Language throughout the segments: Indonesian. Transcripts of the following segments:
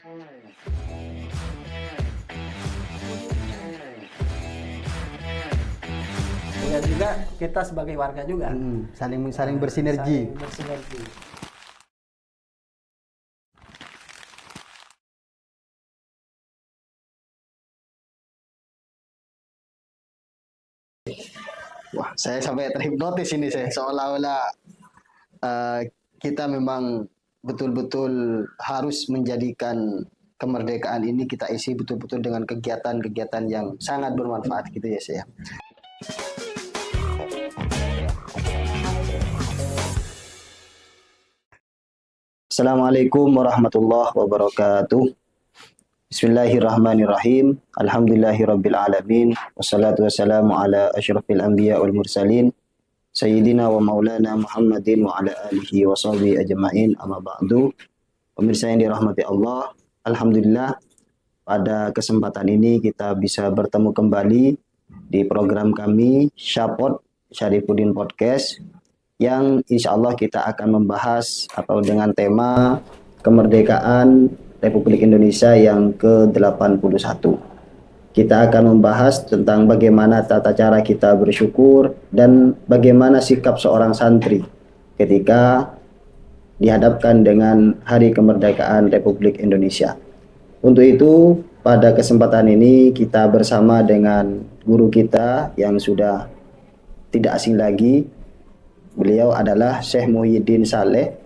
Dan juga kita sebagai warga juga saling bersinergi. Wah, saya sampai terhipnotis ini, saya seolah-olah kita memang betul-betul harus menjadikan kemerdekaan ini kita isi betul-betul dengan kegiatan-kegiatan yang sangat bermanfaat gitu ya, saya. Assalamualaikum warahmatullahi wabarakatuh. Bismillahirrahmanirrahim. Alhamdulillahirabbil alamin. Wassalatu wassalamu ala asyrafil anbiya wal mursalin sayyidina wa maulana Muhammadin wa ala alihi wa sahbihi ajma'in. Amma ba'du. Pemirsa yang dirahmati Allah, alhamdulillah pada kesempatan ini kita bisa bertemu kembali di program kami Syapot Syarifuddin Podcast, yang insya Allah kita akan membahas atau dengan tema kemerdekaan Republik Indonesia yang ke-81. Kita akan membahas tentang bagaimana tata cara kita bersyukur dan bagaimana sikap seorang santri ketika dihadapkan dengan Hari Kemerdekaan Republik Indonesia. Untuk itu, pada kesempatan ini kita bersama dengan guru kita yang sudah tidak asing lagi. Beliau adalah Syekh Muhyiddin Saleh,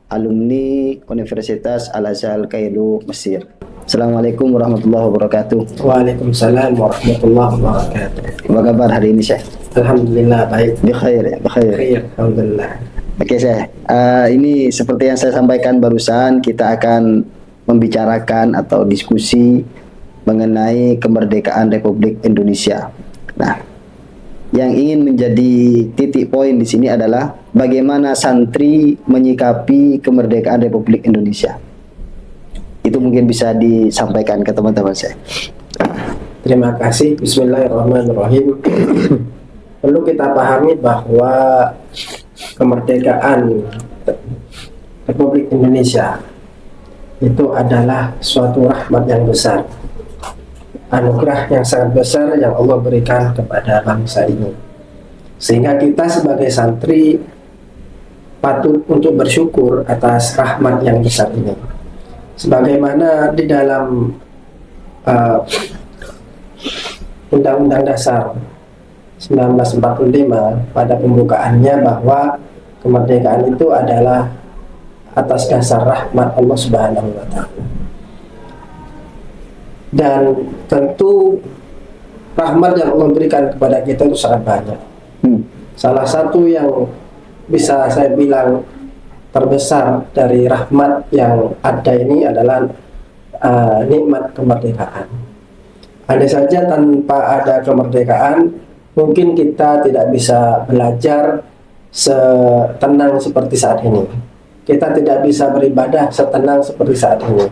alumni Universitas Al-Azhar Kairo, Mesir. Assalamualaikum warahmatullahi wabarakatuh. Waalaikumsalam warahmatullahi wabarakatuh. Apa kabar hari ini, Syekh? Alhamdulillah baik. Bikhair ya, bikhair. Alhamdulillah. Oke, Syekh. Ini seperti yang saya sampaikan barusan, kita akan membicarakan atau diskusi mengenai kemerdekaan Republik Indonesia. Nah, yang ingin menjadi titik poin di sini adalah bagaimana santri menyikapi kemerdekaan Republik Indonesia. Itu mungkin bisa disampaikan ke teman-teman saya. Terima kasih. Bismillahirrahmanirrahim. Perlu kita pahami bahwa kemerdekaan Republik Indonesia itu adalah suatu rahmat yang besar, anugerah yang sangat besar yang Allah berikan kepada bangsa ini, sehingga kita sebagai santri patut untuk bersyukur atas rahmat yang besar ini. Sebagaimana di dalam Undang-Undang Dasar 1945 pada pembukaannya bahwa kemerdekaan itu adalah atas dasar rahmat Allah Subhanahu wa Ta'ala. Dan tentu rahmat yang Allah berikan kepada kita itu sangat banyak. Salah satu yang bisa saya bilang terbesar dari rahmat yang ada ini adalah nikmat kemerdekaan. Andai saja tanpa ada kemerdekaan, mungkin kita tidak bisa belajar setenang seperti saat ini. Kita tidak bisa beribadah setenang seperti saat ini.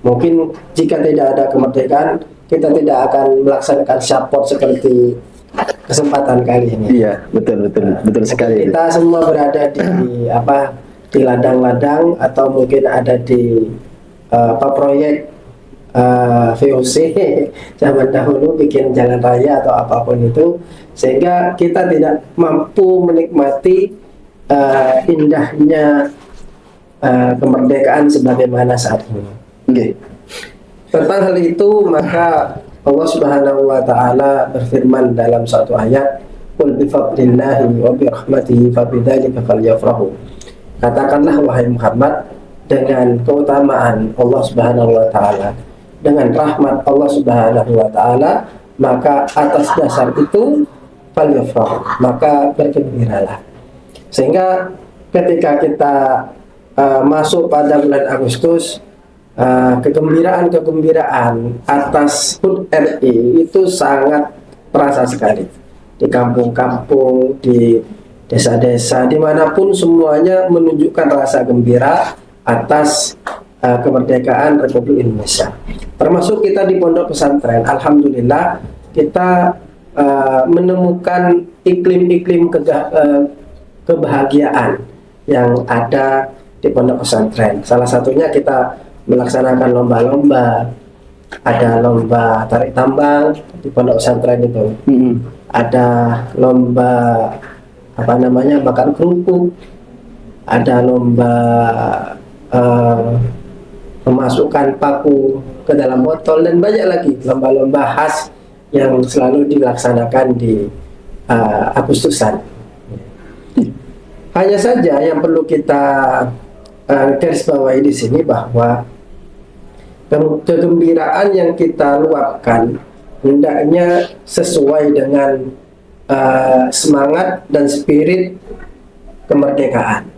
Mungkin jika tidak ada kemerdekaan, kita tidak akan melaksanakan syapot seperti kesempatan kali ini. Iya, betul sekali. Kita semua berada di ladang-ladang atau mungkin ada di proyek VOC zaman dahulu, bikin jalan raya atau apapun itu, sehingga kita tidak mampu menikmati indahnya kemerdekaan sebagaimana saat ini. Okay. Tentang hal itu, maka Allah Subhanahu wa Ta'ala berfirman dalam satu ayat, "Qul bi fadlillahi wa bi rahmatihi fabidzalika falyafrahu." Katakanlah wahai Muhammad, dengan keutamaan Allah Subhanahu wa Ta'ala, dengan rahmat Allah Subhanahu wa Ta'ala, maka atas dasar itu falyafrahu, maka bergembiralah. Sehingga ketika kita masuk pada bulan Agustus, kegembiraan atas HUT RI itu sangat terasa sekali. Di kampung-kampung, di desa-desa, dimanapun semuanya menunjukkan rasa gembira atas kemerdekaan Republik Indonesia. Termasuk kita di pondok pesantren, alhamdulillah kita menemukan iklim-iklim kebahagiaan yang ada di pondok pesantren. Salah satunya kita melaksanakan lomba-lomba. Ada lomba tarik tambang di pondok pesantren itu. Ada lomba apa namanya bakar kerupuk. Ada lomba memasukkan paku ke dalam botol dan banyak lagi lomba-lomba khas yang selalu dilaksanakan di Agustusan. Hanya saja yang perlu kita garis bawahi di sini bahwa kegembiraan yang kita luapkan hendaknya sesuai dengan semangat dan spirit kemerdekaan.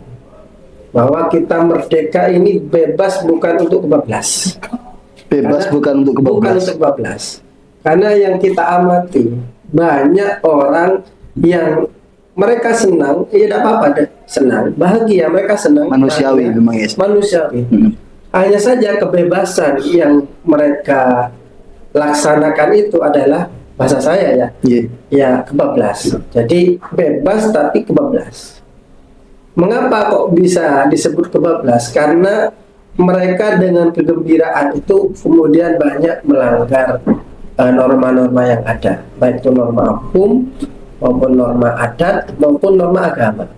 Bahwa kita merdeka ini bebas bukan untuk kebablas. Bebas Karena, bukan untuk bukan kebablas. untuk kebablas. Karena yang kita amati banyak orang yang mereka senang, ya tidak apa-apa deh, senang, bahagia, mereka senang, Manusiawi bahagia, memang ya. manusiawi. Hanya saja kebebasan yang mereka laksanakan itu adalah bahasa saya ya, ya kebablas. Jadi bebas tapi kebablas. Mengapa kok bisa disebut kebablas? Karena mereka dengan kegembiraan itu kemudian banyak melanggar norma-norma yang ada, baik itu norma hukum maupun norma adat maupun norma agama.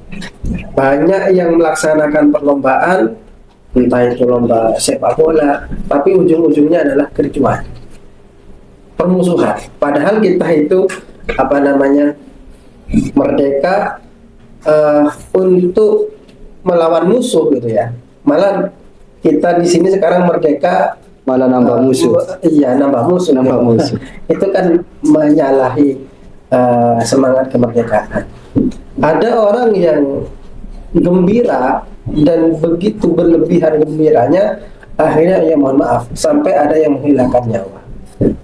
Banyak yang melaksanakan perlombaan, entah itu lomba sepak bola, tapi ujung-ujungnya adalah kericuhan, permusuhan. Padahal kita itu apa namanya merdeka untuk melawan musuh gitu ya. Malah kita di sini sekarang merdeka Malah nambah musuh. Iya, nambah musuh. Itu kan menyalahi semangat kemerdekaan. Ada orang yang gembira dan begitu berlebihan gembiranya, akhirnya ya mohon maaf sampai ada yang menghilangkan nyawa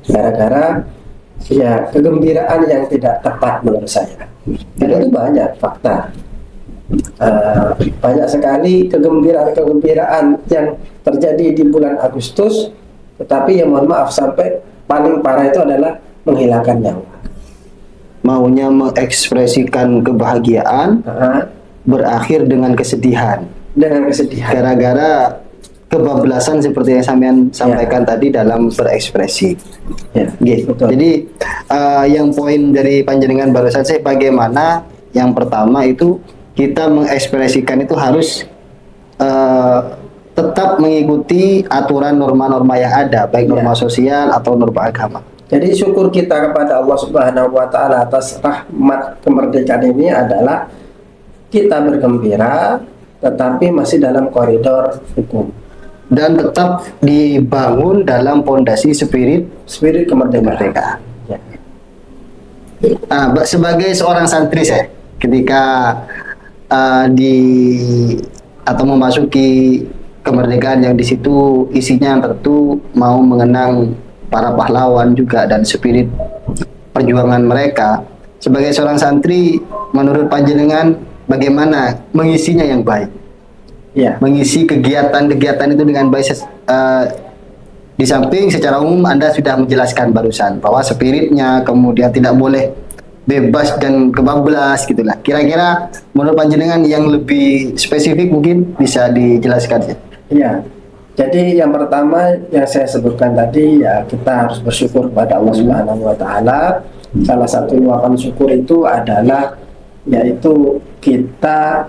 gara-gara ya kegembiraan yang tidak tepat menurut saya. Dan itu banyak fakta. Banyak sekali kegembiraan yang terjadi di bulan Agustus, tetapi yang mohon maaf sampai paling parah itu adalah menghilangkan nyawa. Maunya mengekspresikan kebahagiaan, berakhir dengan kesedihan. Dengan kesedihan. Gara-gara kebablasan seperti yang sampean sampaikan tadi dalam berekspresi. Betul. Jadi yang poin dari panjenengan barusan saya bagaimana yang pertama itu kita mengekspresikan itu harus tetap mengikuti aturan norma-norma yang ada, baik norma sosial atau norma agama. Jadi syukur kita kepada Allah Subhanahu wa taala atas rahmat kemerdekaan ini adalah kita bergembira tetapi masih dalam koridor hukum dan tetap dibangun dalam pondasi spirit kemerdekaan. Ya. Sebagai seorang santri saya ketika atau memasuki kemerdekaan yang di situ isinya tentu mau mengenang para pahlawan juga dan spirit perjuangan mereka. Sebagai seorang santri, menurut panjenengan bagaimana mengisinya yang baik? Ya. Mengisi kegiatan-kegiatan itu dengan baik. Di samping secara umum Anda sudah menjelaskan barusan bahwa spiritnya kemudian tidak boleh bebas dan kebablas gitulah. Kira-kira menurut panjenengan yang lebih spesifik mungkin bisa dijelaskan ya? Iya. Jadi yang pertama yang saya sebutkan tadi ya kita harus bersyukur kepada Allah Subhanahu wa taala. Salah satu luapan syukur itu adalah yaitu kita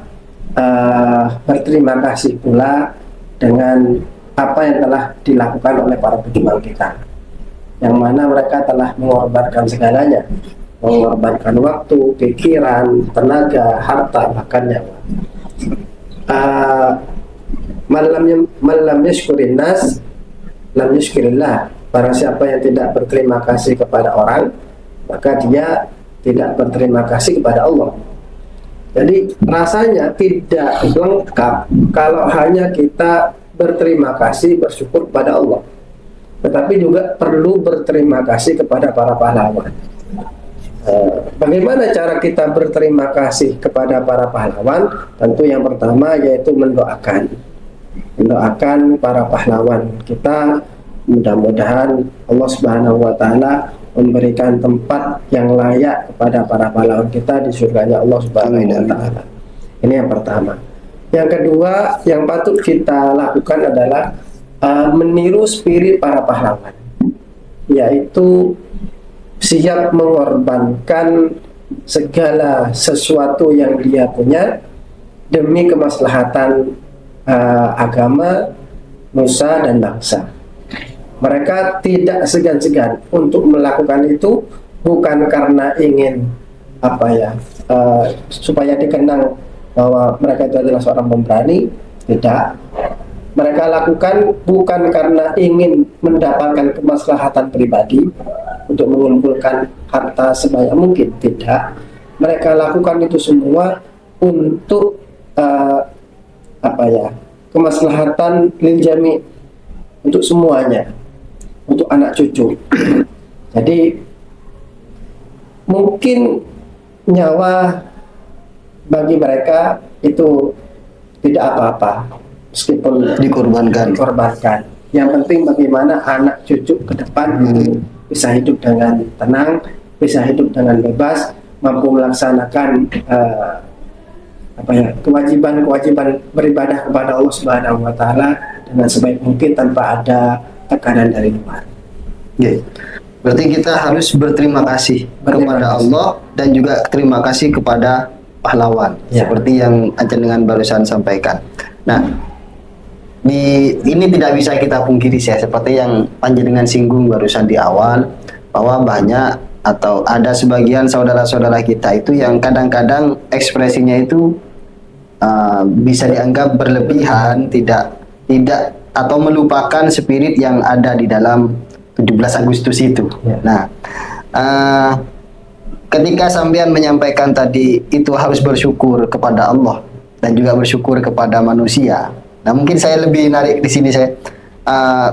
berterima kasih pula dengan apa yang telah dilakukan oleh para pejuang kita, yang mana mereka telah mengorbankan segalanya, mengorbankan waktu, pikiran, tenaga, harta, bahkan nyawa. Malam yashkurin nas lam yashkurillah. Barang siapa yang tidak berterima kasih kepada orang, maka dia tidak berterima kasih kepada Allah. Jadi rasanya tidak lengkap kalau hanya kita berterima kasih, bersyukur kepada Allah, tetapi juga perlu berterima kasih kepada para pahlawan. Bagaimana cara kita berterima kasih kepada para pahlawan? Tentu yang pertama yaitu mendoakan para pahlawan kita. Mudah-mudahan Allah Subhanahu wa taala memberikan tempat yang layak kepada para pahlawan kita di surganya Allah Subhanahu wa taala. Ini yang pertama. Yang kedua yang patut kita lakukan adalah meniru spirit para pahlawan, yaitu siap mengorbankan segala sesuatu yang dia punya demi kemaslahatan agama, nusa dan bangsa. Mereka tidak segan-segan untuk melakukan itu, bukan karena ingin supaya dikenang bahwa mereka itu adalah seorang pemberani. Tidak. Mereka lakukan bukan karena ingin mendapatkan kemaslahatan pribadi untuk mengumpulkan harta sebanyak mungkin. Tidak. Mereka lakukan itu semua untuk kemaslahatan lil jami', untuk semuanya, untuk anak cucu. Jadi mungkin nyawa bagi mereka itu tidak apa-apa meskipun Dikorbankan. Yang penting bagaimana anak cucu ke depan itu bisa hidup dengan tenang, bisa hidup dengan bebas, mampu melaksanakan kewajiban beribadah kepada Allah Subhanahu wa taala dengan sebaik mungkin tanpa ada tekanan dari luar. Ya. Berarti kita harus berterima kasih kepada Allah dan juga terima kasih kepada pahlawan, seperti yang Ajenengan barusan sampaikan. Nah, ini tidak bisa kita pungkiri ya, seperti yang Panjenengan singgung barusan di awal, bahwa banyak atau ada sebagian saudara-saudara kita itu yang kadang-kadang ekspresinya itu bisa dianggap berlebihan, tidak atau melupakan spirit yang ada di dalam 17 Agustus itu. Nah, ketika sampean menyampaikan tadi itu harus bersyukur kepada Allah dan juga bersyukur kepada manusia. Nah, mungkin saya lebih narik di sini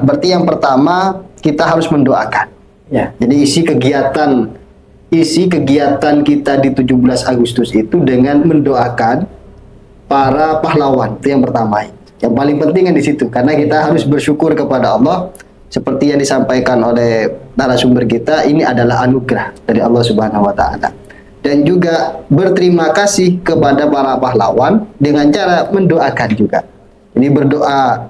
berarti yang pertama kita harus mendoakan. Ya. Jadi isi kegiatan kita di 17 Agustus itu dengan mendoakan para pahlawan. Itu yang pertama. Yang paling penting kan di situ, karena kita harus bersyukur kepada Allah. Seperti yang disampaikan oleh narasumber kita, ini adalah anugerah dari Allah Subhanahu wa taala. Dan juga berterima kasih kepada para pahlawan dengan cara mendoakan juga. Ini berdoa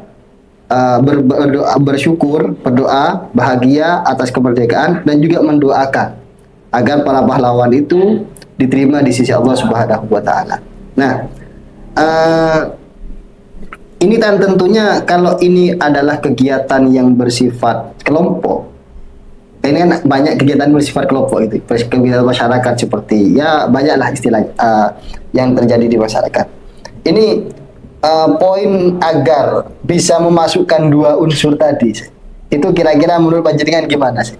bersyukur, berdoa bahagia atas kemerdekaan, dan juga mendoakan agar para pahlawan itu diterima di sisi Allah Subhanahu wa taala. Nah, ini kan tentunya kalau ini adalah kegiatan yang bersifat kelompok, ini kan banyak kegiatan bersifat kelompok itu, kegiatan masyarakat seperti ya banyaklah istilah yang terjadi di masyarakat. Ini poin agar bisa memasukkan dua unsur tadi, itu kira-kira menurut Panjenengan gimana sih?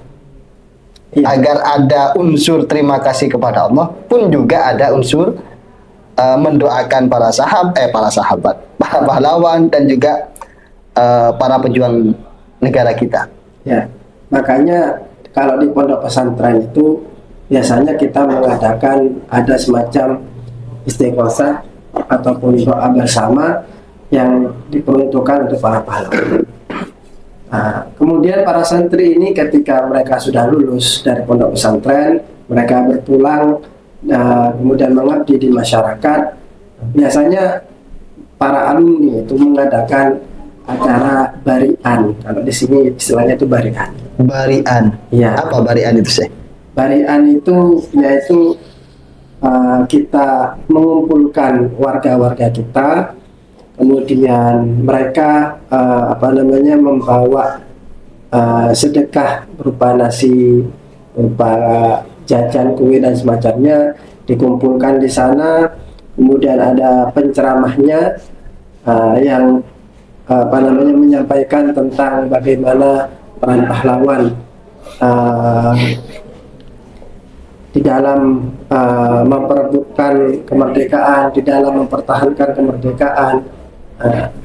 Ya. Agar ada unsur terima kasih kepada Allah, pun juga ada unsur mendoakan para sahabat, para pahlawan, dan juga para pejuang negara kita. Ya, makanya kalau di pondok pesantren itu biasanya kita mengadakan ada semacam istighosah ataupun doa bersama yang diperuntukkan untuk para pahlawan. Nah, kemudian para santri ini ketika mereka sudah lulus dari pondok pesantren, mereka berpulang kemudian mengabdi di masyarakat. Biasanya para alumni itu mengadakan acara barian. Kalau di sini istilahnya itu barian. Barian. Ya. Apa barian itu sih? Barian itu yaitu kita mengumpulkan warga-warga kita, kemudian mereka membawa sedekah berupa nasi, berupa jajan, kue dan semacamnya, dikumpulkan di sana. Kemudian ada penceramahnya yang menyampaikan tentang bagaimana peran pahlawan di dalam memperebutkan kemerdekaan, di dalam mempertahankan kemerdekaan.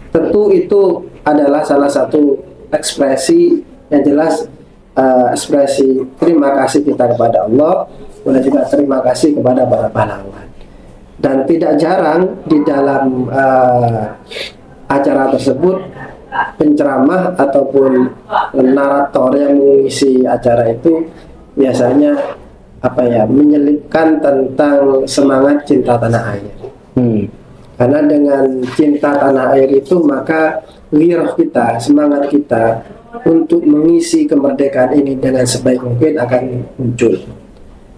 Tentu itu adalah salah satu ekspresi yang jelas, ekspresi terima kasih kita kepada Allah, dan juga terima kasih kepada para pahlawan. Dan tidak jarang di dalam acara tersebut penceramah ataupun narator yang mengisi acara itu biasanya menyelipkan tentang semangat cinta tanah air. Karena dengan cinta tanah air itu maka gairah kita, semangat kita untuk mengisi kemerdekaan ini dengan sebaik mungkin akan muncul.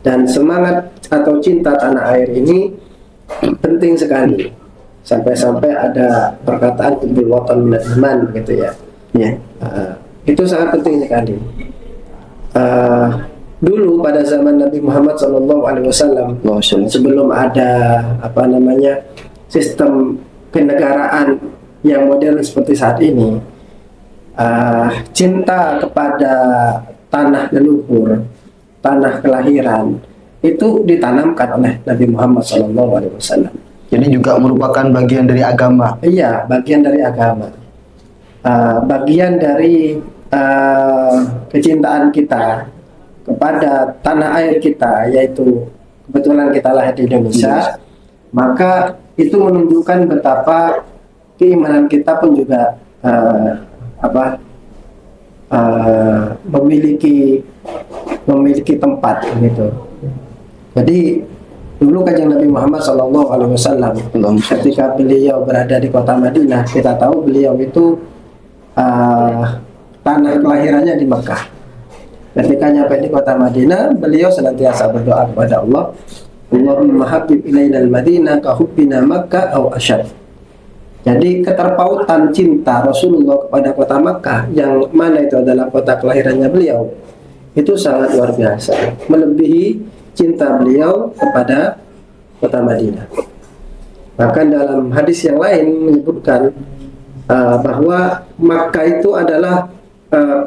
Dan semangat atau cinta tanah air ini penting sekali. Sampai-sampai ada perkataan hubbul watan minal iman gitu ya. Ya. Itu sangat penting sekali. Dulu pada zaman Nabi Muhammad SAW, sebelum ada sistem kenegaraan yang modern seperti saat ini, cinta kepada tanah leluhur, tanah kelahiran itu ditanamkan oleh Nabi Muhammad SAW. Jadi juga merupakan bagian dari agama. Iya, bagian dari agama, bagian dari kecintaan kita kepada tanah air kita, yaitu kebetulan kita lahir di Indonesia, maka itu menunjukkan betapa keimanan kita pun juga memiliki tempat gitu. Jadi dulu kanjeng Nabi Muhammad SAW ketika beliau berada di kota Madinah, kita tahu beliau itu tanah kelahirannya di Mekah. Ketika nyampe di kota Madinah, beliau senantiasa berdoa kepada Allah, Allahumma habib ilainal Madinah ka hubbina Makkah aw asyad. Jadi keterpautan cinta Rasulullah kepada kota Makkah, yang mana itu adalah kota kelahirannya beliau, itu sangat luar biasa, melebihi cinta beliau kepada kota Madinah. Bahkan dalam hadis yang lain menyebutkan bahwa Makkah itu adalah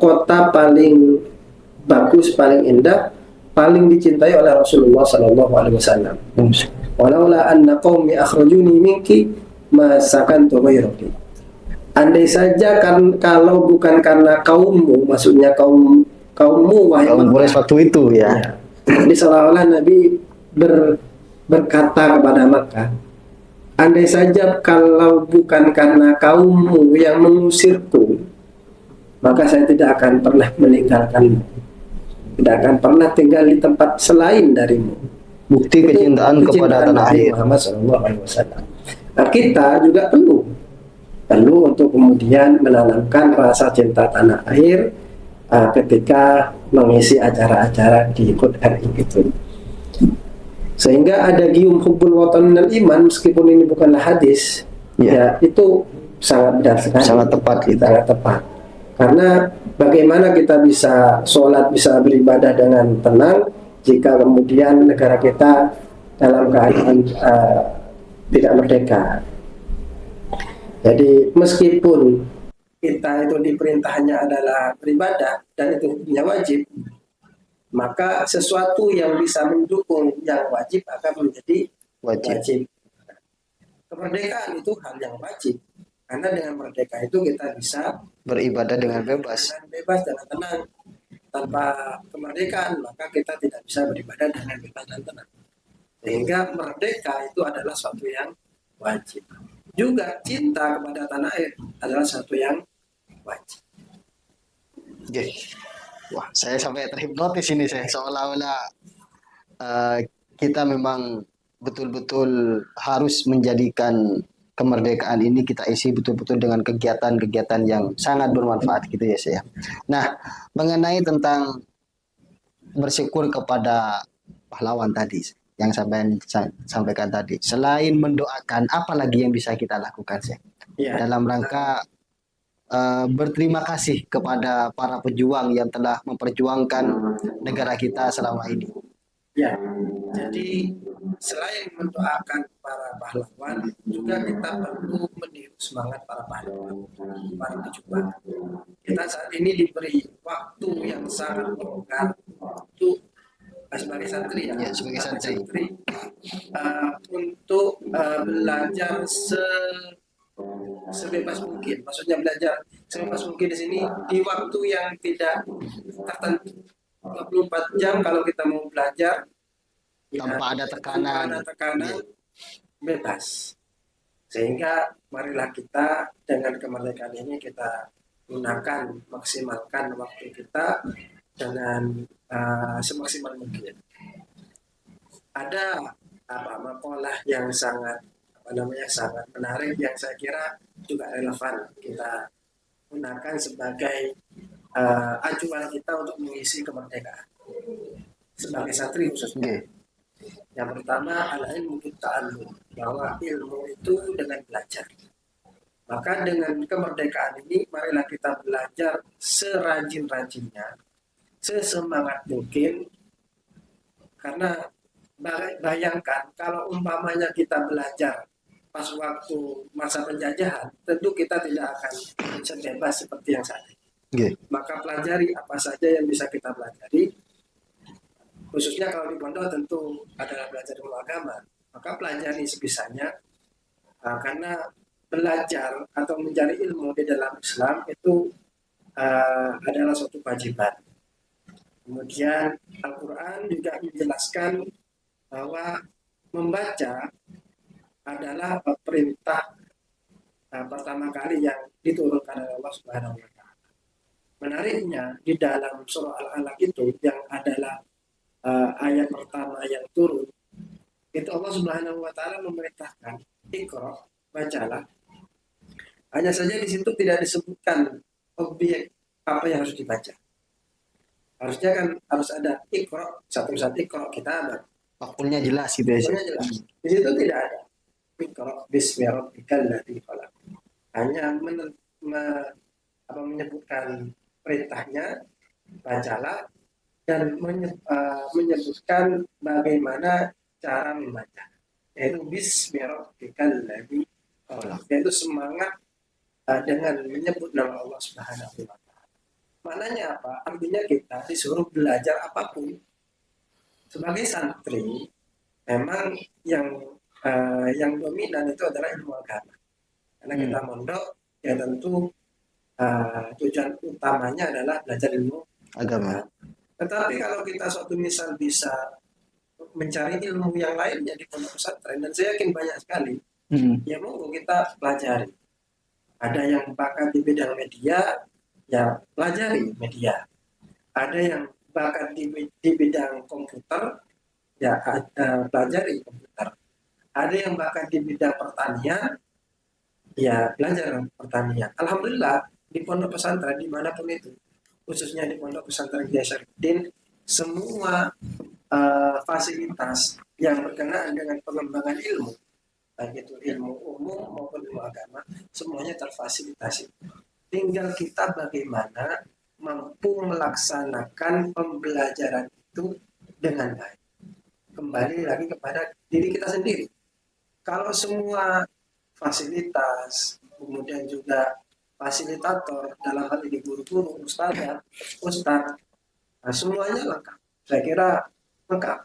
kota paling bagus, paling indah, paling dicintai oleh Rasulullah SAW. Walaula anna qaumi akhrajuni minki ma sakantu ghairaki. Andai saja kalau bukan karena kaummu, maksudnya kaummu wahai Quraisy waktu itu ya. Jadi seolah-olah Nabi berkata kepada Makkah, andai saja kalau bukan karena kaummu yang mengusirku, maka saya tidak akan pernah meninggalkanmu, tidak akan pernah tinggal di tempat selain darimu. Bukti kecintaan kepada tanah air Muhammad SAW. Nah, kita juga perlu untuk kemudian menanamkan rasa cinta tanah air ketika mengisi acara-acara di HUT RI itu. Sehingga ada gium hubbul watan minal iman, meskipun ini bukanlah hadis, ya itu sangat benar sekali, sangat tepat gitu. Sangat tepat. Karena bagaimana kita bisa sholat, bisa beribadah dengan tenang jika kemudian negara kita dalam keadaan tidak merdeka. Jadi meskipun kita itu diperintahnya adalah beribadah dan itu punya wajib, maka sesuatu yang bisa mendukung yang wajib akan menjadi wajib. Kemerdekaan itu hal yang wajib, karena dengan merdeka itu kita bisa beribadah dengan bebas. Dengan tenang. Tanpa kemerdekaan maka kita tidak bisa beribadah dengan bebas dan tenang. Sehingga merdeka itu adalah suatu yang wajib. Juga cinta kepada tanah air adalah suatu yang wajib. Oke. Wah, saya sampai terhipnotis ini, saya seolah-olah kita memang betul-betul harus menjadikan kemerdekaan ini kita isi betul-betul dengan kegiatan-kegiatan yang sangat bermanfaat gitu ya saya. Nah, mengenai tentang bersyukur kepada pahlawan tadi yang sampaikan tadi, selain mendoakan, apa lagi yang bisa kita lakukan sih dalam rangka berterima kasih kepada para pejuang yang telah memperjuangkan negara kita selama ini? Ya, jadi selain mendoakan para pahlawan, juga kita perlu meniru semangat para pahlawan, para pejuang. Kita saat ini diberi waktu yang sangat longgar untuk sebagai santri sebagai santri untuk belajar sebebas mungkin. Maksudnya belajar sebebas mungkin di sini di waktu yang tidak tertentu. 24 jam kalau kita mau belajar tanpa ada tekanan, bebas. Sehingga marilah kita dengan kemerdekaan ini kita gunakan, maksimalkan waktu kita dengan semaksimal mungkin. Ada makalah yang sangat sangat menarik yang saya kira juga relevan kita gunakan sebagai acuan kita untuk mengisi kemerdekaan sebagai santri khususnya. Yang pertama, al-ilmu bitta'allum, bahwa ilmu itu dengan belajar. Maka dengan kemerdekaan ini, marilah kita belajar serajin-rajinnya, sesemangat mungkin. Karena bayangkan kalau umpamanya kita belajar pas waktu masa penjajahan, tentu kita tidak akan sebebas seperti yang saat ini. Maka pelajari apa saja yang bisa kita pelajari. Khususnya kalau di pondok tentu adalah belajar ilmu agama, maka pelajari sebisanya, karena belajar atau mencari ilmu di dalam Islam itu adalah suatu kewajiban. Kemudian Al-Quran juga menjelaskan bahwa membaca adalah perintah pertama kali yang diturunkan oleh Allah Subhanahu wa Ta'ala. Menariknya, di dalam surah Al-Alaq itu yang adalah ayat pertama yang turun, itu Allah Subhanahu wa Ta'ala memerintahkan Iqra, bacalah. Hanya saja di situ tidak disebutkan objek apa yang harus dibaca. Harusnya kan harus ada Iqra, satu-satu Iqra kitabak. Makulnya jelas gitu ya. Makulnya jelas. Di situ tidak ada Iqra bismi rabbikal ladzi khalaq. Hanya menyebutkan perintahnya, bacalah, dan menyebutkan bagaimana cara membaca, yaitu bismi rabbikal ladzi khalaq, yaitu semangat dengan menyebut nama Allah Subhanahu wa Ta'ala. Maknanya apa? Artinya kita disuruh belajar apapun. Sebagai santri, memang yang dominan itu adalah ilmu agama. Karena kita mondok, ya tentu tujuan utamanya adalah belajar ilmu agama. Tetapi kalau kita suatu misal bisa mencari ilmu yang lainnya di pondok pesantren, dan saya yakin banyak sekali, ya monggo kita pelajari. Ada yang bakat di bidang media, ya pelajari media. Ada yang bakat di bidang komputer, ya pelajari komputer. Ada yang bakat di bidang pertanian, ya belajar pertanian. Alhamdulillah di pondok pesantren dimanapun itu, khususnya di pondok pesantren Kiai Syarifudin, semua fasilitas yang berkenaan dengan pengembangan ilmu, baik itu ilmu umum maupun ilmu agama, semuanya terfasilitasi. Tinggal kita bagaimana mampu melaksanakan pembelajaran itu dengan baik. Kembali lagi kepada diri kita sendiri. Kalau semua fasilitas, kemudian juga fasilitator, dalam hal ini guru-guru, ustaz, semuanya lengkap. Saya kira lengkap.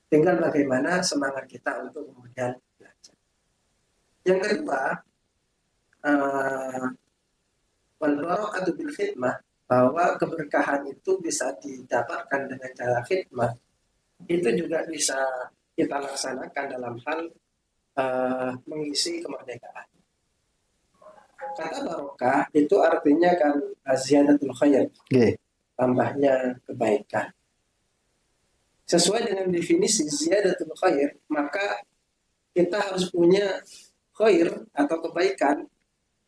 Tinggal bagaimana semangat kita untuk kemudian belajar. Yang kedua, wal barakatu bil khidmah, bahwa keberkahan itu bisa didapatkan dengan cara khidmah. Itu juga bisa kita laksanakan dalam hal mengisi kemerdekaan. Kata barokah itu artinya kan ziyadatul khair, tambahnya kebaikan. Sesuai dengan definisi ziyadatul khair, maka kita harus punya khair atau kebaikan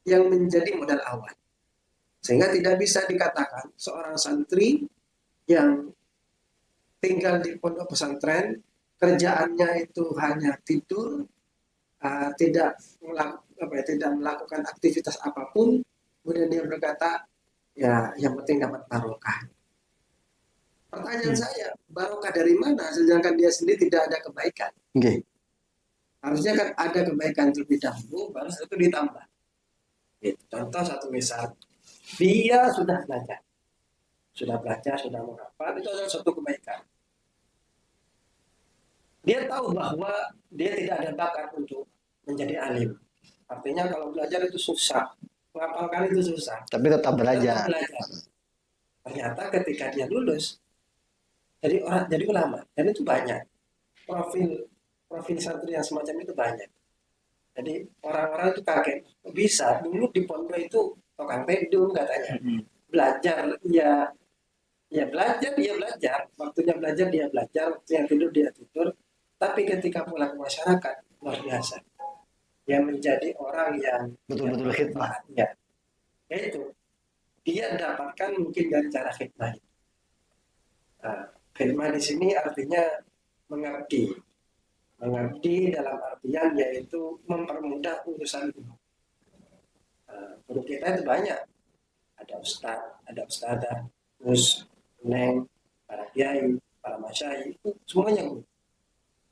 yang menjadi modal awal. Sehingga tidak bisa dikatakan seorang santri yang tinggal di pondok pesantren, kerjaannya itu hanya tidur, tidak melakukan aktivitas apapun, kemudian dia berkata, ya yang penting dapat barokah. Pertanyaan saya, barokah dari mana? Sedangkan dia sendiri tidak ada kebaikan. Harusnya kan ada kebaikan terlebih dahulu, baru itu ditambah. Gitu. Contoh satu misal, dia sudah belajar, sudah menghafal, itu adalah suatu kebaikan. Dia tahu bahwa dia tidak ada bakat untuk menjadi alim. Artinya kalau belajar itu susah, menghafalkan itu susah. Tapi tetap belajar. Ternyata ketika dia lulus, jadi ulama, dan itu banyak. Profil santri yang semacam itu banyak. Jadi orang-orang itu kaget, bisa dulu di pondok itu tukang bedung katanya. Belajar, ya belajar, waktunya belajar dia belajar, waktunya tidur dia tidur. Tapi ketika pulang ke masyarakat, luar biasa. Dia menjadi orang yang betul-betul khidmah. Ya, itu. dia dapatkan mungkin dari cara khidmah. Nah, khidmah di sini artinya mengabdi. Mengabdi dalam artian yaitu mempermudah urusan guru. Guru kita itu banyak. Ada ustadz, ada ustadzah, terus neng, para kiai, para masyayikh, itu semuanya guru.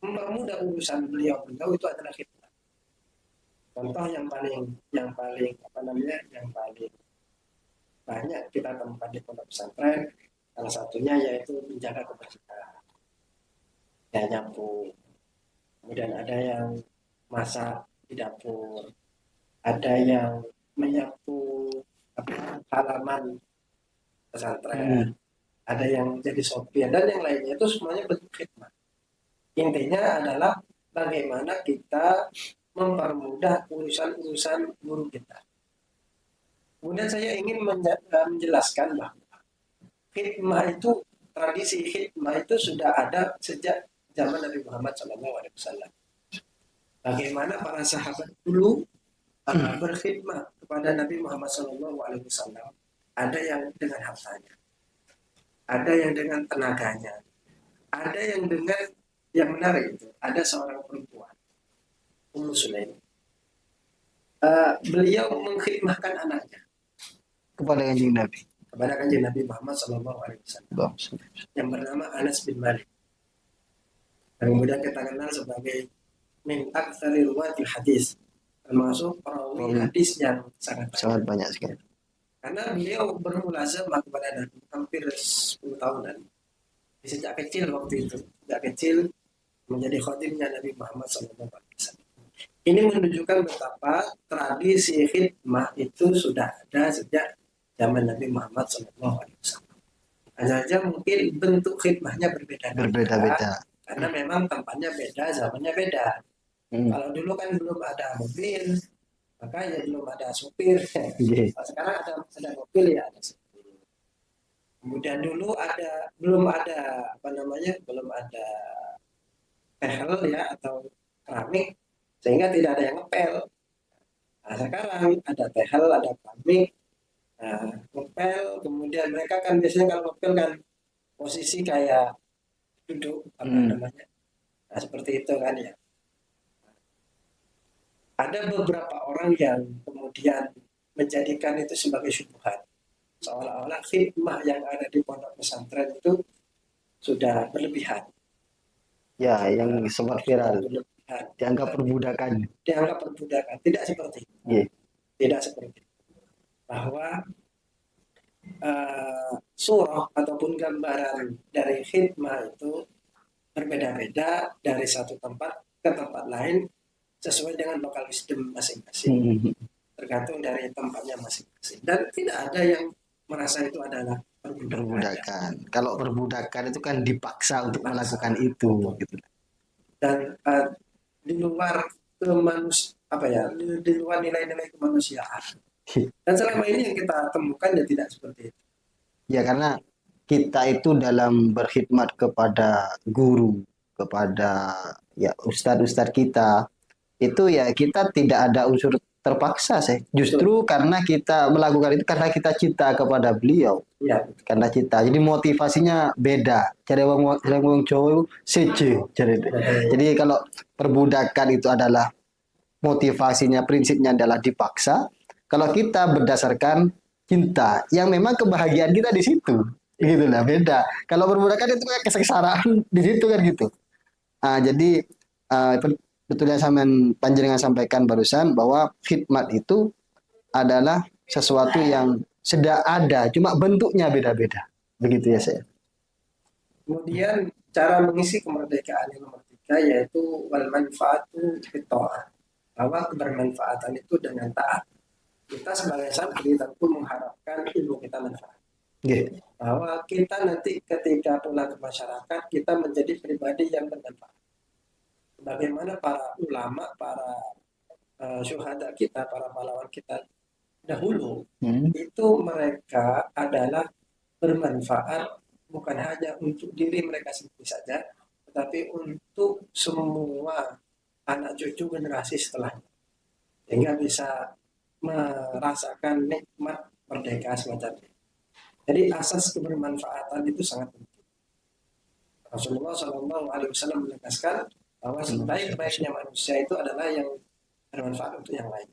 Mempermudah urusan beliau itu adalah khidmah. Contoh yang paling banyak kita temukan di pondok pesantren, salah satunya yaitu menjaga kebersihan, ya nyapu. Kemudian ada yang masak di dapur, ada yang menyapu halaman pesantren, ada yang jadi sopir dan yang lainnya, itu semuanya bentuk khidmat. Intinya adalah bagaimana kita mempermudah urusan-urusan guru kita. Kemudian saya ingin menjelaskan bahwa khidmah itu, tradisi khidmah itu sudah ada sejak zaman Nabi Muhammad SAW. Bagaimana para sahabat dulu berkhidmat kepada Nabi Muhammad SAW. Ada yang dengan hartanya, ada yang dengan tenaganya, ada yang dengan, yang menarik itu, ada seorang perempuan, Ummu Sulaim. Beliau mengkhidmahkan anaknya kepada Kanjeng Nabi Muhammad SAW yang bernama Anas bin Malik, yang kemudian kita kenal sebagai min aktsari ruwatil hadis, termasuk perawi hadis yang sangat banyak sekali. Karena beliau bermulazamah kepada Nabi hampir 10 tahunan. Sejak kecil waktu itu, sejak kecil menjadi khadimnya Nabi Muhammad SAW. Ini menunjukkan betapa tradisi khidmah itu sudah ada sejak zaman Nabi Muhammad SAW. Hanya saja mungkin bentuk khidmahnya berbeda-beda. Karena memang tempatnya beda, zamannya beda. Kalau dulu kan belum ada mobil, maka ya belum ada supir. Sekarang ada mobil, ya ada supir. Kemudian dulu belum ada belum ada tehel ya atau keramik, sehingga tidak ada yang ngepel. Nah, sekarang ada tehel, ada keramik, ngepel. Kemudian mereka kan biasanya kalau ngepel kan posisi kayak duduk Nah, seperti itu kan ya. Ada beberapa orang yang kemudian menjadikan itu sebagai syubhat, seolah-olah khidmah yang ada di pondok pesantren itu sudah berlebihan. Ya, yang sempat viral, dianggap perbudakan. Tidak seperti itu. Tidak seperti itu. Bahwa surah ataupun gambaran dari khidmah itu berbeda-beda dari satu tempat ke tempat lain, sesuai dengan lokal wisdom masing-masing, tergantung dari tempatnya masing-masing, dan tidak ada yang merasa itu adalah perbudakan. Kalau perbudakan itu kan dipaksa untuk melakukan itu, gitu. Dan di luar di luar nilai-nilai kemanusiaan. Dan selama ini yang kita temukan ya tidak seperti itu. Ya, karena kita itu dalam berkhidmat kepada guru, kepada ya ustadz-ustadz kita, itu ya kita tidak ada unsur terpaksa sih. Justru karena kita melakukan itu karena kita cinta kepada beliau. Ya. Karena cinta. Jadi motivasinya beda. Jadi wong Jawa seje. Jadi kalau perbudakan itu adalah motivasinya, prinsipnya adalah dipaksa. Kalau kita berdasarkan cinta, yang memang kebahagiaan kita di situ. Gitulah, beda. Kalau perbudakan itu kayak kesengsaraan di situ kan gitu. Jadi betul yang panjenengan sampaikan barusan bahwa khidmat itu adalah sesuatu yang sudah ada, cuma bentuknya beda-beda. Begitu ya saya. Kemudian cara mengisi kemerdekaan yang nomor 3 yaitu wal manfaatu fitoah, bahwa kebermanfaatan itu dengan taat. Kita sebagai santri tentu mengharapkan ilmu kita manfaat. Bahwa kita nanti ketika pulang ke masyarakat kita menjadi pribadi yang bermanfaat. Bagaimana para ulama, para syuhada kita, para pahlawan kita dahulu, itu mereka adalah bermanfaat bukan hanya untuk diri mereka sendiri saja, tetapi untuk semua anak cucu generasi setelahnya, sehingga bisa merasakan nikmat merdeka semacam itu. Jadi asas kebermanfaatan itu sangat penting. Rasulullah SAW menegaskan bahwa sebaik-baiknya manusia itu adalah yang bermanfaat untuk yang lain.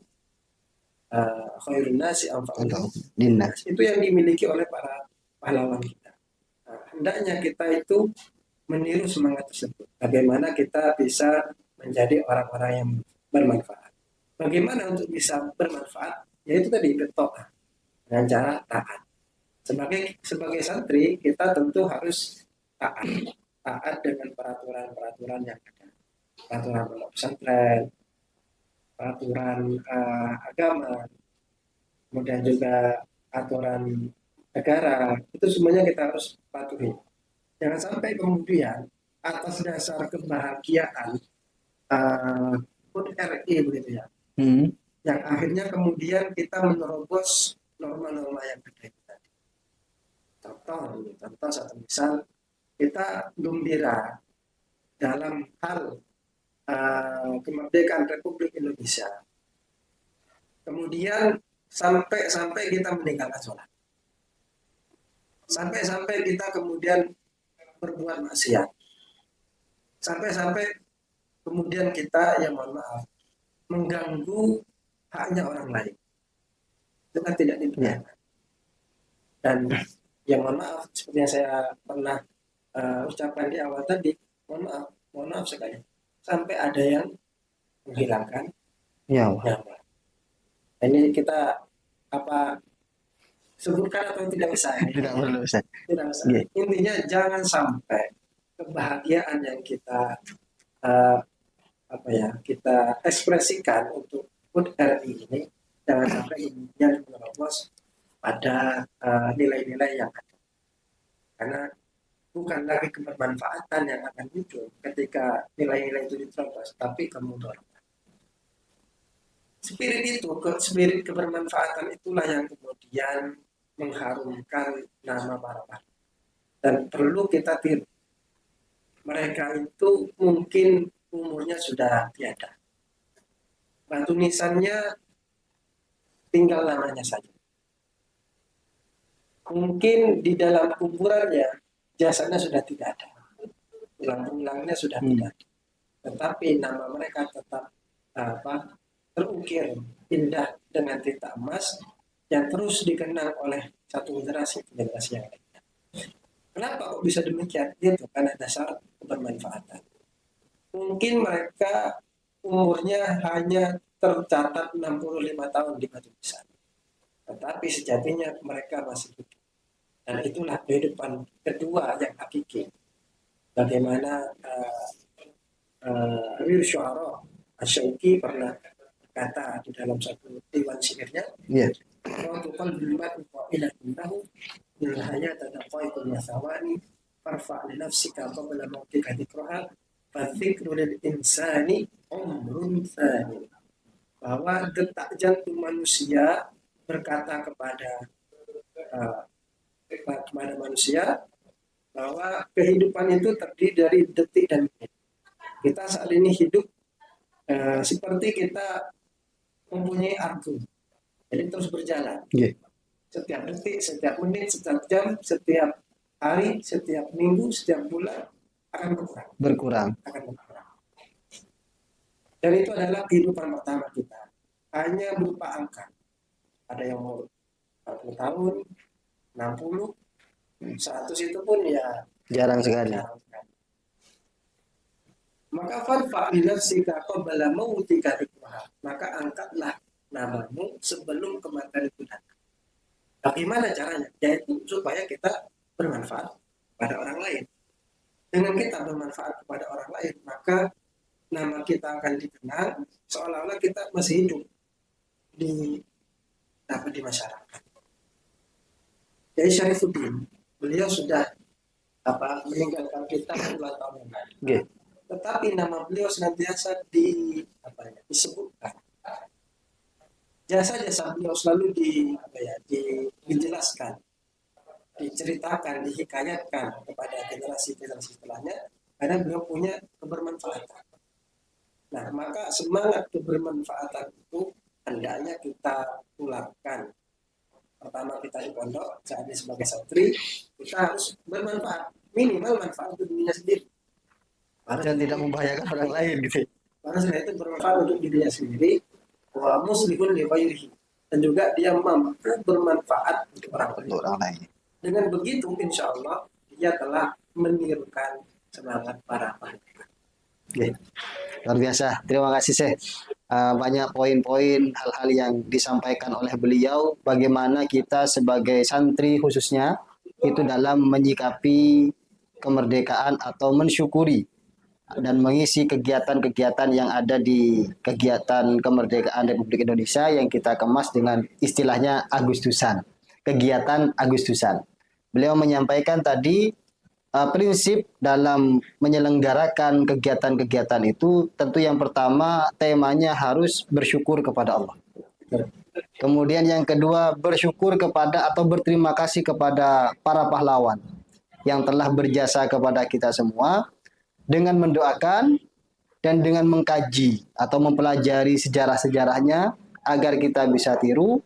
Khairun nasi anfa'uhum linnas. Itu yang dimiliki oleh para pahlawan kita. Hendaknya kita itu meniru semangat tersebut. Bagaimana kita bisa menjadi orang-orang yang bermanfaat. Bagaimana untuk bisa bermanfaat? Yaitu tadi berto'ah dengan cara taat. Sebagai santri kita tentu harus taat dengan peraturan-peraturan yang ada, peraturan pondok pesantren, peraturan agama, kemudian juga aturan negara, itu semuanya kita harus patuhi. Jangan sampai kemudian atas dasar kebahagiaan RI begitu ya, yang akhirnya kemudian kita menerobos norma-norma yang ada tadi. Contoh satu misal, kita gembira dalam hal kemerdekaan Republik Indonesia. Kemudian sampai kita meninggalkan sholat. Sampai kita kemudian berbuat maksiat. Sampai kemudian kita yang mohon maaf mengganggu haknya orang lain. Itu kan tidak dibenarkan. Dan yang mohon maaf seperti yang saya pernah ucapkan di awal tadi, mohon maaf sekali, sampai ada yang menghilangkan nyawa. Ini kita sebutkan atau tidak usah? Tidak usah. Intinya jangan sampai kebahagiaan yang kita kita ekspresikan untuk HUT RI ini jangan sampai kemudian menerobos pada nilai-nilai yang ada. Karena bukan lagi kebermanfaatan yang akan muncul ketika nilai-nilai itu diterobos, tapi kemudaratan. Spirit kebermanfaatan itulah yang kemudian mengharumkan nama para pahlawan. Dan perlu kita tiru. Mereka itu mungkin umurnya sudah tiada. Batu nisannya tinggal namanya saja. Mungkin di dalam kuburannya jasadnya sudah tidak ada. Tulang-tulangnya sudah tidak ada. Tetapi nama mereka tetap terukir indah dengan tinta emas yang terus dikenang oleh satu generasi ke generasi yang lainnya. Kenapa kok bisa demikian? Itu karena dasar kebermanfaatan. Mungkin mereka umurnya hanya tercatat 65 tahun di batu nisan, tetapi sejatinya mereka masih hidup. Dan itulah kehidupan kedua yang hakiki. Bagaimana Amir Syu'ara Asy-Syauqi pernah kata di dalam satu diwan syairnya, "Wa qalbi qa'ilatun lahu bil hayati taqaiqul masawani farfa' li nafsika qabla mautika dzikraha fa dzikru lil insani umrun tsani." Bahwa detak jantung manusia berkata kepada manusia bahwa kehidupan itu terdiri dari detik dan menit. Kita saat ini hidup seperti kita mempunyai argo, jadi terus berjalan. Setiap detik, setiap menit, setiap jam, setiap hari, setiap minggu, setiap bulan akan berkurang. Dan itu adalah kehidupan pertama kita. Hanya berupa angka. Ada yang mau 40 tahun, 60, 100 itu pun ya jarang sekali. Maka farfa' li nafsika qabla mautika dzikraha. Maka angkatlah namamu sebelum kematian itu datang. Bagaimana caranya? Yaitu supaya kita bermanfaat pada orang lain. Dengan kita bermanfaat kepada orang lain, maka nama kita akan dikenal seolah-olah kita masih hidup di masyarakat. Jadi Syarifuddin, beliau sudah meninggalkan kita puluhan tahun yang lalu. Tetapi nama beliau senantiasa disebutkan. Jasa-jasa beliau selalu dijelaskan, diceritakan, dihikayatkan kepada generasi-generasi setelahnya, karena beliau punya kebermanfaatan. Nah, maka semangat kebermanfaatan itu hendaknya kita tularkan pertama kita di pondok, saat ini sebagai santri, kita harus bermanfaat, minimal manfaat untuk dirinya sendiri. Dan tidak membahayakan orang lain gitu. Karena sudah itu bermanfaat untuk dirinya sendiri, wa muslimun li ghairihi, dan juga dia mampu bermanfaat untuk orang lain. Dengan begitu, insya Allah dia telah menirukan semangat para pahlawan. Oke. Luar biasa. Terima kasih Syekh. Banyak poin-poin hal-hal yang disampaikan oleh beliau. Bagaimana kita sebagai santri khususnya itu dalam menyikapi kemerdekaan atau mensyukuri dan mengisi kegiatan-kegiatan yang ada di kegiatan kemerdekaan Republik Indonesia yang kita kemas dengan istilahnya Agustusan. Kegiatan Agustusan. Beliau menyampaikan tadi prinsip dalam menyelenggarakan kegiatan-kegiatan itu tentu yang pertama temanya harus bersyukur kepada Allah. Kemudian yang kedua bersyukur kepada atau berterima kasih kepada para pahlawan yang telah berjasa kepada kita semua dengan mendoakan dan dengan mengkaji atau mempelajari sejarah-sejarahnya agar kita bisa tiru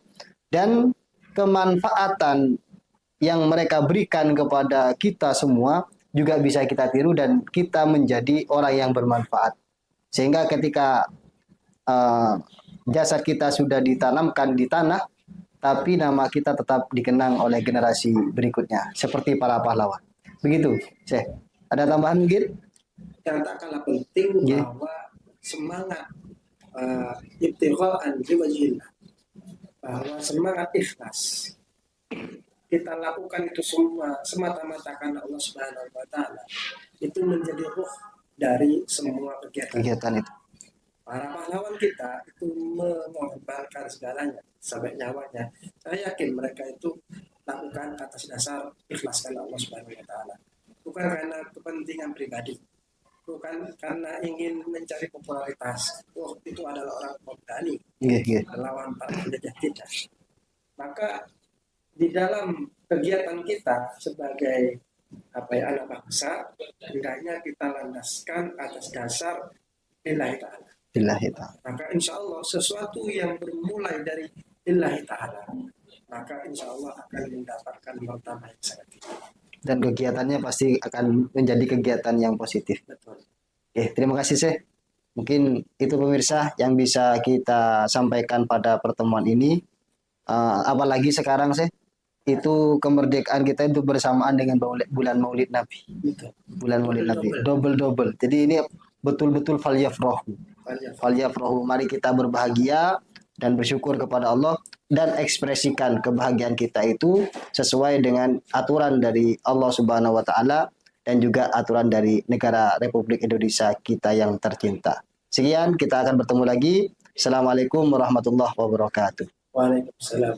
dan kemanfaatan yang mereka berikan kepada kita semua juga bisa kita tiru dan kita menjadi orang yang bermanfaat. Sehingga ketika jasad kita sudah ditanamkan di tanah, tapi nama kita tetap dikenang oleh generasi berikutnya, seperti para pahlawan. Begitu, Syekh. Ada tambahan mungkin? Yang tak kalah penting bahwa semangat ibtigha'an liwajhillah, bahwa semangat ikhlas kita lakukan itu semua semata-mata karena Allah Subhanahu wa taala, itu menjadi ruh dari semua kegiatan itu. Para pahlawan kita itu mengorbankan segalanya sampai nyawanya. Saya yakin mereka itu lakukan atas dasar ikhlas karena Allah Subhanahu wa taala. Bukan karena kepentingan pribadi. Bukan karena ingin mencari popularitas. Oh, itu adalah orang berani. Melawan para penjajah tidak. Maka di dalam kegiatan kita sebagai anak bangsa, hendaknya kita landaskan atas dasar lillahi ta'ala. Maka insya Allah sesuatu yang bermulai dari lillahi ta'ala, maka insya Allah akan mendapatkan martabat yang sangat tinggi. Dan kegiatannya pasti akan menjadi kegiatan yang positif. Betul. Terima kasih Syekh. Mungkin itu pemirsa yang bisa kita sampaikan pada pertemuan ini. Apalagi sekarang Syekh, itu kemerdekaan kita itu bersamaan dengan bulan Maulid Nabi. Bulan Maulid Nabi, double. Jadi ini betul-betul falyafrahu. Mari kita berbahagia dan bersyukur kepada Allah dan ekspresikan kebahagiaan kita itu sesuai dengan aturan dari Allah Subhanahu wa taala dan juga aturan dari negara Republik Indonesia kita yang tercinta. Sekian, kita akan bertemu lagi. Assalamualaikum warahmatullahi wabarakatuh. Waalaikumsalam.